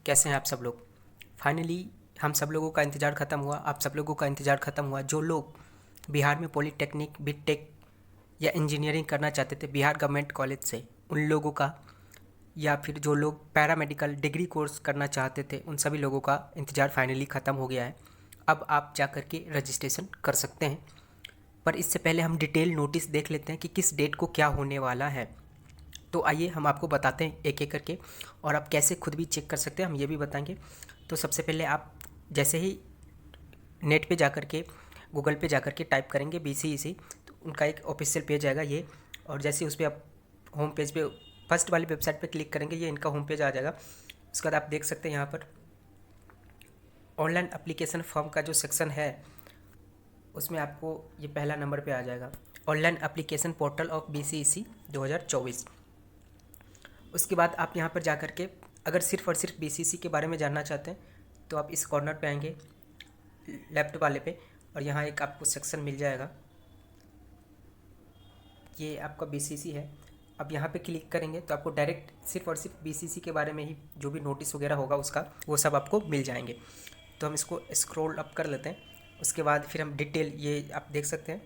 कैसे हैं आप सब लोग। फाइनली हम सब लोगों का इंतज़ार ख़त्म हुआ, आप सब लोगों का इंतज़ार ख़त्म हुआ। जो लोग बिहार में पॉलीटेक्निक, बीटेक या इंजीनियरिंग करना चाहते थे बिहार गवर्नमेंट कॉलेज से, उन लोगों का, या फिर जो लोग पैरामेडिकल डिग्री कोर्स करना चाहते थे, उन सभी लोगों का इंतज़ार फाइनली ख़त्म हो गया है। अब आप जा कर के रजिस्ट्रेशन कर सकते हैं। पर इससे पहले हम डिटेल नोटिस देख लेते हैं कि किस डेट को क्या होने वाला है। तो आइए हम आपको बताते हैं एक एक करके, और आप कैसे खुद भी चेक कर सकते हैं हम ये भी बताएंगे। तो सबसे पहले आप जैसे ही नेट पे जाकर के, गूगल पे जाकर के टाइप करेंगे BCEC, तो उनका एक ऑफिशियल पेज आएगा ये। और जैसे उस पर आप होम पेज पे फर्स्ट वाली वेबसाइट पे क्लिक करेंगे, ये इनका होम पेज आ जाएगा। उसके बाद आप देख सकते हैं यहाँ पर ऑनलाइन एप्लीकेशन फॉर्म का जो सेक्शन है, उसमें आपको ये पहला नंबर पे आ जाएगा, online application portal of BCEC 2024। उसके बाद आप यहाँ पर जा कर के अगर सिर्फ और सिर्फ BCEC के बारे में जानना चाहते हैं, तो आप इस कॉर्नर पे आएंगे लेफ्ट वाले पे, और यहाँ एक आपको सेक्शन मिल जाएगा, ये आपका BCEC है। अब यहाँ पे क्लिक करेंगे तो आपको डायरेक्ट सिर्फ और सिर्फ BCEC के बारे में ही जो भी नोटिस वगैरह होगा उसका, वो सब आपको मिल जाएंगे। तो हम इसको स्क्रॉल अप कर लेते हैं। उसके बाद फिर हम डिटेल, ये आप देख सकते हैं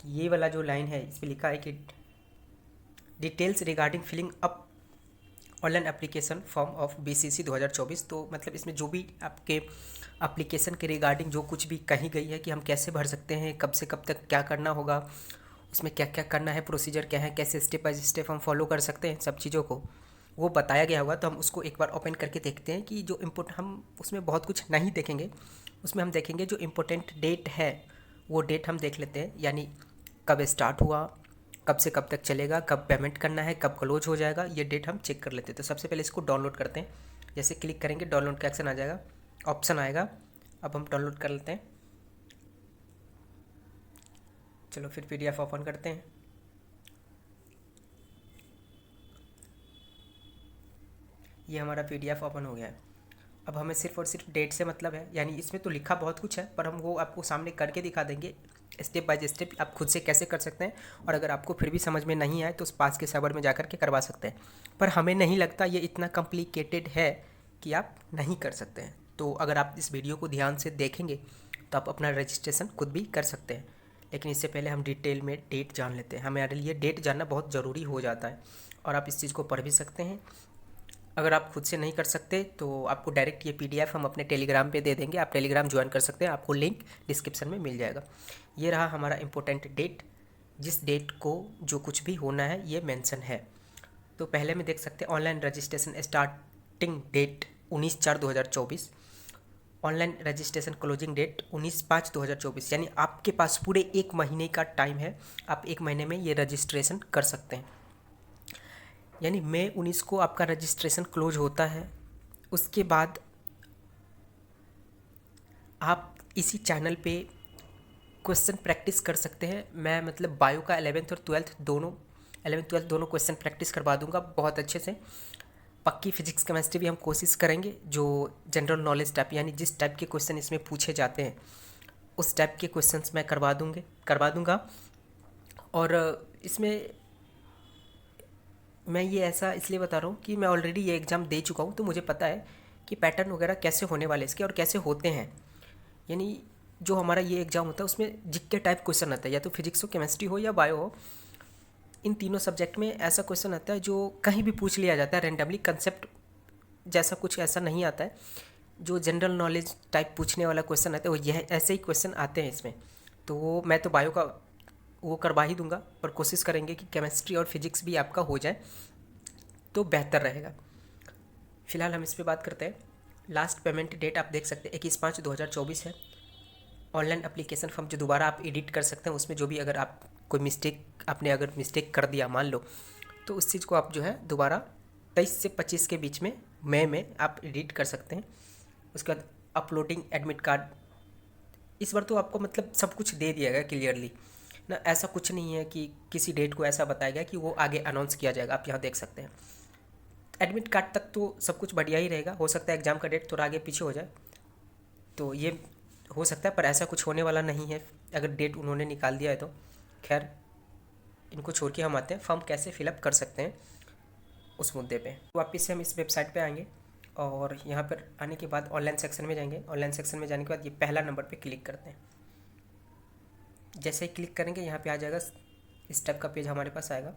कि ये वाला जो लाइन है इस पर लिखा है कि details regarding filling up online application form of BCEC 2024। तो मतलब इसमें जो भी आपके एप्लीकेशन के रिगार्डिंग जो कुछ भी कही गई है कि हम कैसे भर सकते हैं, कब से कब तक क्या करना होगा, उसमें क्या क्या करना है, प्रोसीजर क्या है, कैसे स्टेप बाय स्टेप हम फॉलो कर सकते हैं, सब चीज़ों को वो बताया गया होगा। तो हम उसको एक बार ओपन करके देखते हैं कि जो इम्पोर्ट, हम उसमें बहुत कुछ नहीं देखेंगे, उसमें हम देखेंगे जो इम्पोर्टेंट डेट है वो डेट हम देख लेते हैं। यानी कब स्टार्ट हुआ, कब से कब तक चलेगा, कब पेमेंट करना है, कब क्लोज हो जाएगा, ये डेट हम चेक कर लेते हैं। तो सबसे पहले इसको डाउनलोड करते हैं। जैसे क्लिक करेंगे डाउनलोड का एक्शन आ जाएगा, ऑप्शन आएगा। अब हम डाउनलोड कर लेते हैं। चलो फिर PDF ओपन करते हैं। ये हमारा PDF ओपन हो गया है। अब हमें सिर्फ और सिर्फ डेट से मतलब है, यानी इसमें तो लिखा बहुत कुछ है, पर हम वो आपको सामने करके दिखा देंगे स्टेप बाय स्टेप आप खुद से कैसे कर सकते हैं। और अगर आपको फिर भी समझ में नहीं आए तो उस पास के सर्वर में जाकर के करवा सकते हैं। पर हमें नहीं लगता ये इतना कॉम्प्लिकेटेड है कि आप नहीं कर सकते हैं। तो अगर आप इस वीडियो को ध्यान से देखेंगे तो आप अपना रजिस्ट्रेशन खुद भी कर सकते हैं। लेकिन इससे पहले हम डिटेल में डेट जान लेते हैं। हमारे लिए डेट जानना बहुत ज़रूरी हो जाता है, और आप इस चीज़ को पढ़ भी सकते हैं। अगर आप खुद से नहीं कर सकते तो आपको डायरेक्ट ये PDF हम अपने टेलीग्राम पे दे देंगे, आप टेलीग्राम ज्वाइन कर सकते हैं, आपको लिंक डिस्क्रिप्शन में मिल जाएगा। ये रहा हमारा इम्पोर्टेंट डेट, जिस डेट को जो कुछ भी होना है ये मेंशन है। तो पहले में देख सकते हैं online registration starting date 19/4/2024, online registration closing date 19/5/2024। यानी आपके पास पूरे 1 महीने का टाइम है, आप 1 महीने में ये रजिस्ट्रेशन कर सकते हैं। यानी मई 19 को आपका रजिस्ट्रेशन क्लोज होता है। उसके बाद आप इसी चैनल पे क्वेश्चन प्रैक्टिस कर सकते हैं। मैं मतलब बायो का 11th और 12th दोनों, 11th 12th दोनों क्वेश्चन प्रैक्टिस करवा दूंगा बहुत अच्छे से। पक्की फिजिक्स केमिस्ट्री भी हम कोशिश करेंगे, जो जनरल नॉलेज टाइप, यानी जिस टाइप के क्वेश्चन इसमें पूछे जाते हैं उस टाइप के क्वेश्चंस मैं करवा दूंगा। और इसमें मैं ये ऐसा इसलिए बता रहा हूँ कि मैं ऑलरेडी ये एग्ज़ाम दे चुका हूँ, तो मुझे पता है कि पैटर्न वगैरह कैसे होने वाले इसके और कैसे होते हैं। यानी जो हमारा ये एग्ज़ाम होता है उसमें जिक्के टाइप क्वेश्चन आता है, या तो फिजिक्स हो, केमिस्ट्री हो या बायो हो, इन तीनों सब्जेक्ट में ऐसा क्वेश्चन आता है जो कहीं भी पूछ लिया जाता है रैंडमली। कंसेप्ट जैसा कुछ ऐसा नहीं आता है। जो जनरल नॉलेज टाइप पूछने वाला क्वेश्चन आता है वो यह ऐसे ही क्वेश्चन आते हैं इसमें। तो वो मैं तो बायो का वो करवा ही दूंगा, पर कोशिश करेंगे कि केमिस्ट्री और फिजिक्स भी आपका हो जाए तो बेहतर रहेगा। फ़िलहाल हम इस पर बात करते हैं। लास्ट पेमेंट डेट आप देख सकते हैं 21/5/2024 है। ऑनलाइन एप्लीकेशन फॉर्म जो दोबारा आप एडिट कर सकते हैं, उसमें जो भी अगर आप कोई मिस्टेक, आपने अगर मिस्टेक कर दिया मान लो, तो उस चीज़ को आप जो है दोबारा 23 से 25 के बीच में मई में आप एडिट कर सकते हैं। उसके बाद अपलोडिंग एडमिट कार्ड, इस बार तो आपको मतलब सब कुछ दे दिया गया क्लियरली ना, ऐसा कुछ नहीं है कि किसी डेट को ऐसा बताया गया कि वो आगे अनाउंस किया जाएगा। आप यहाँ देख सकते हैं एडमिट कार्ड तक तो सब कुछ बढ़िया ही रहेगा। हो सकता है एग्ज़ाम का डेट थोड़ा आगे पीछे हो जाए, तो ये हो सकता है, पर ऐसा कुछ होने वाला नहीं है अगर डेट उन्होंने निकाल दिया है तो। खैर इनको छोड़ के हम आते हैं फॉर्म कैसे फिलअप कर सकते हैं उस मुद्दे पे। वापस से हम इस वेबसाइट पे आएंगे, और यहाँ पर आने के बाद ऑनलाइन सेक्शन में जाएंगे। ऑनलाइन सेक्शन में जाने के बाद ये पहला नंबर पे क्लिक करते हैं। जैसे ही क्लिक करेंगे यहाँ पे आ जाएगा, इस टाइप का पेज हमारे पास आएगा।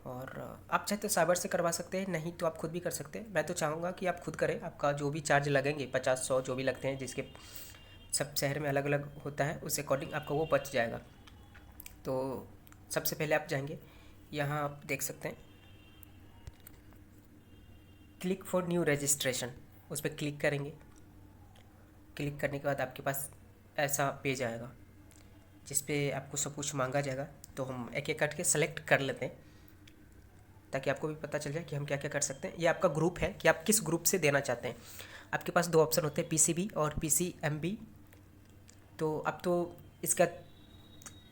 और आप चाहे तो साइबर से करवा सकते हैं, नहीं तो आप खुद भी कर सकते हैं। मैं तो चाहूँगा कि आप खुद करें। आपका जो भी चार्ज लगेंगे 50-100 जो भी लगते हैं, जिसके सब शहर में अलग अलग होता है, उस अकॉर्डिंग आपका वो बच जाएगा। तो सबसे पहले आप जाएंगे, यहाँ आप देख सकते हैं क्लिक फॉर न्यू रजिस्ट्रेशन, उस पर क्लिक करेंगे। क्लिक करने के बाद आपके पास ऐसा पेज आएगा जिस पे आपको सब कुछ मांगा जाएगा। तो हम एक एक करके सेलेक्ट कर लेते हैं ताकि आपको भी पता चल जाए कि हम क्या क्या कर सकते हैं। ये आपका ग्रुप है कि आप किस ग्रुप से देना चाहते हैं। आपके पास 2 ऑप्शन होते हैं, पीसीबी और पीसीएमबी। तो अब तो इसका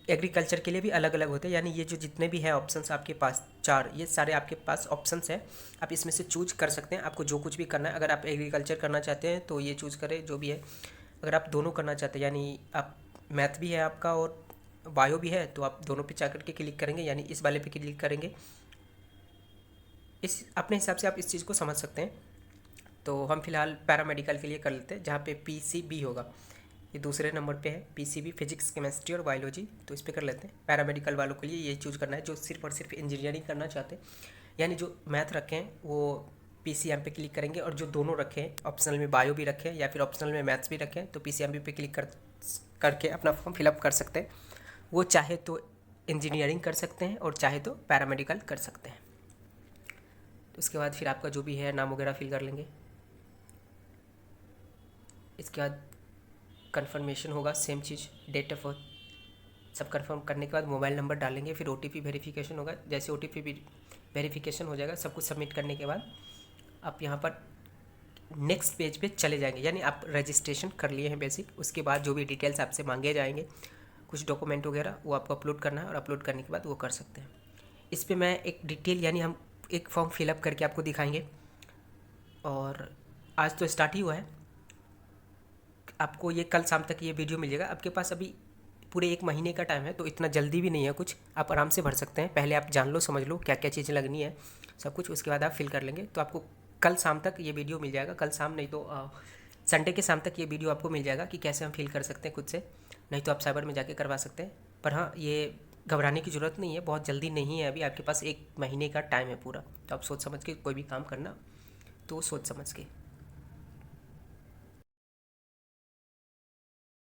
एग्रीकल्चर के लिए भी अलग अलग होते हैं, यानी ये जो जितने भी हैं ऑप्शंस आपके पास 4, ये सारे आपके पास ऑप्शंस हैं। आप इसमें से चूज कर सकते हैं, आपको जो कुछ भी करना है। अगर आप एग्रीकल्चर करना चाहते हैं तो ये चूज़ करें जो भी है। अगर आप दोनों करना चाहते हैं, यानी आप मैथ भी है आपका और बायो भी है, तो आप दोनों पे जाकर के क्लिक करेंगे, यानी इस वाले पे क्लिक करेंगे। इस अपने हिसाब से आप इस चीज़ को समझ सकते हैं। तो हम फिलहाल पैरामेडिकल के लिए कर लेते हैं, जहाँ पे पीसीबी होगा। ये दूसरे नंबर पे है पीसीबी, फिजिक्स केमिस्ट्री और बायोलॉजी। तो इस पर कर लेते हैं। पैरामेडिकल वालों के लिए ये चूज़ करना है जो सिर्फ और सिर्फ इंजीनियरिंग करना चाहते हैं, यानी जो मैथ रखे हैं वो पीसीएम पे क्लिक करेंगे, और जो दोनों रखे हैं ऑप्शनल में बायो भी रखे हैं या फिर ऑप्शनल में मैथ्स भी रखे हैं, तो पीसीएमबी पे क्लिक करके अपना फॉर्म फिलअप कर सकते हैं। वो चाहे तो इंजीनियरिंग कर सकते हैं और चाहे तो पैरामेडिकल कर सकते हैं। तो उसके बाद फिर आपका जो भी है नाम वगैरह फिल कर लेंगे। इसके बाद कंफर्मेशन होगा, सेम चीज़, डेट ऑफ बर्थ सब कंफर्म करने के बाद मोबाइल नंबर डालेंगे। फिर ओटीपी वेरिफिकेशन होगा। जैसे ओटीपी वेरिफिकेशन हो जाएगा, सब कुछ सबमिट करने के बाद आप यहाँ पर नेक्स्ट पेज पे चले जाएंगे, यानी आप रजिस्ट्रेशन कर लिए हैं बेसिक। उसके बाद जो भी डिटेल्स आपसे मांगे जाएंगे, कुछ डॉक्यूमेंट वगैरह, वो आपको अपलोड करना है और अपलोड करने के बाद वो कर सकते हैं। इस पे मैं एक डिटेल, यानी हम एक फॉर्म फिलअप करके आपको दिखाएंगे। और आज तो स्टार्ट ही हुआ है, आपको ये कल शाम तक ये वीडियो मिल जाएगा। आपके पास अभी पूरे 1 महीने का टाइम है, तो इतना जल्दी भी नहीं है कुछ, आप आराम से भर सकते हैं। पहले आप जान लो, समझ लो क्या क्या चीज़ें लगनी है सब कुछ, उसके बाद आप फिल कर लेंगे। तो आपको कल शाम तक ये वीडियो मिल जाएगा। कल शाम नहीं तो संडे के शाम तक ये वीडियो आपको मिल जाएगा कि कैसे हम फिल कर सकते हैं खुद से। नहीं तो आप साइबर में जाके करवा सकते हैं। पर हाँ, ये घबराने की ज़रूरत नहीं है, बहुत जल्दी नहीं है। अभी आपके पास 1 महीने का टाइम है पूरा, तो आप सोच समझ के कोई भी काम करना, तो सोच समझ के।